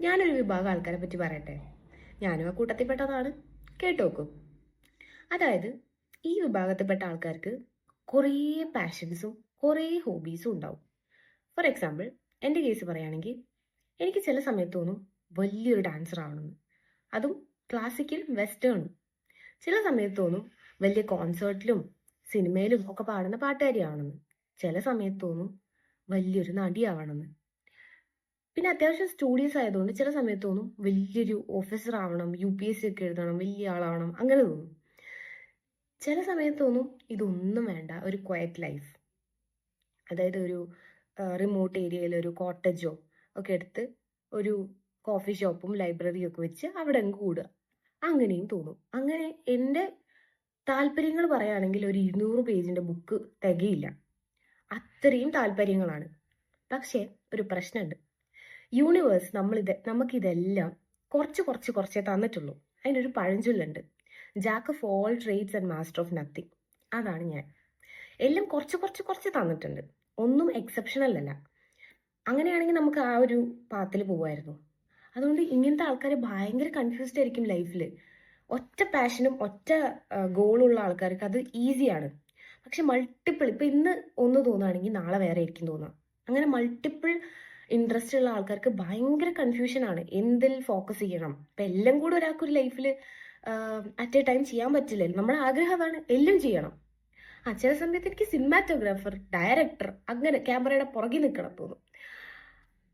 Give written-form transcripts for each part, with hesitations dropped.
ഞാനൊരു വിഭാഗം ആൾക്കാരെ പറ്റി പറയട്ടെ. ഞാനും ആ കൂട്ടത്തിൽപ്പെട്ടതാണ്. കേട്ടു നോക്കൂ. അതായത് ഈ വിഭാഗത്തിൽപ്പെട്ട ആൾക്കാർക്ക് കുറേ പാഷൻസും കുറേ ഹോബീസും ഉണ്ടാവും. ഫോർ എക്സാമ്പിൾ, എൻ്റെ കേസ് പറയുകയാണെങ്കിൽ എനിക്ക് ചില സമയത്ത് തോന്നും വലിയൊരു ഡാൻസർ ആവണമെന്ന്. അതും ക്ലാസിക്കൽ വെസ്റ്റേണും. ചില സമയത്ത് തോന്നും വലിയ കോൺസേർട്ടിലും സിനിമയിലും ഒക്കെ പാടുന്ന പാട്ടുകാരിയാവണമെന്ന്. ചില സമയത്ത് തോന്നും വലിയൊരു നടിയാവണമെന്ന്. പിന്നെ അത്യാവശ്യം സ്റ്റൂഡിയസ് ആയതുകൊണ്ട് ചില സമയത്ത് തോന്നും വലിയൊരു ഓഫീസർ ആവണം, UPSC ഒക്കെ എഴുതണം, വലിയ ആളാവണം, അങ്ങനെ തോന്നും. ചില സമയത്ത് തോന്നും ഇതൊന്നും വേണ്ട, ഒരു ക്വയറ്റ് ലൈഫ്, അതായത് ഒരു റിമോട്ട് ഏരിയയിൽ ഒരു കോട്ടേജോ ഒക്കെ എടുത്ത് ഒരു കോഫി ഷോപ്പും ലൈബ്രറിയും ഒക്കെ വെച്ച് അവിടെ അങ്ങ് കൂടുക, അങ്ങനെയും തോന്നും. അങ്ങനെ എൻ്റെ താല്പര്യങ്ങൾ പറയുകയാണെങ്കിൽ ഒരു 200 പേജിന്റെ ബുക്ക് തികയില്ല, അത്രയും താല്പര്യങ്ങളാണ്. പക്ഷേ ഒരു പ്രശ്നമുണ്ട്. യൂണിവേഴ്സ് നമുക്കിതെല്ലാം കുറച്ചേ തന്നിട്ടുള്ളൂ. അതിനൊരു പഴഞ്ചൊല്ലുണ്ട്, jack of all trades and master of nothing. അതാണ് ഞാൻ. എല്ലാം കുറച്ച് തന്നിട്ടുണ്ട്, ഒന്നും എക്സെപ്ഷണൽ അല്ല. അങ്ങനെയാണെങ്കിൽ നമുക്ക് ആ ഒരു പാത്തിൽ പോവായിരുന്നു. അതുകൊണ്ട് ഇങ്ങനത്തെ ആൾക്കാർ ഭയങ്കര കൺഫ്യൂസ്ഡ് ആയിരിക്കും ലൈഫിൽ. ഒറ്റ പാഷനും ഒറ്റ ഗോളുള്ള ആൾക്കാർക്ക് അത് ഈസിയാണ്. പക്ഷെ മൾട്ടിപ്പിൾ, ഇപ്പം ഇന്ന് ഒന്ന് തോന്നുകയാണെങ്കിൽ നാളെ വേറെ ആയിരിക്കും തോന്നുക. അങ്ങനെ മൾട്ടിപ്പിൾ ഇൻട്രസ്റ്റ് ഉള്ള ആൾക്കാർക്ക് ഭയങ്കര കൺഫ്യൂഷനാണ് എന്തിൽ ഫോക്കസ് ചെയ്യണം. ഇപ്പം എല്ലാം കൂടെ ഒരാൾക്കൊരു ലൈഫിൽ അറ്റ് എ ടൈം ചെയ്യാൻ പറ്റില്ലല്ലോ. നമ്മുടെ ആഗ്രഹം അതാണ്, എല്ലാം ചെയ്യണം. ചില സമയത്ത് എനിക്ക് സിനിമാറ്റോഗ്രാഫർ, ഡയറക്ടർ, അങ്ങനെ ക്യാമറയുടെ പുറകിൽ നിൽക്കണം തോന്നും.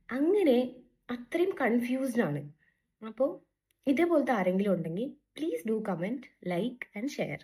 അങ്ങനെ അത്രയും കൺഫ്യൂസ്ഡ് ആണ്. അപ്പോൾ ഇതേപോലത്തെ ആരെങ്കിലും ഉണ്ടെങ്കിൽ please do comment, like and share.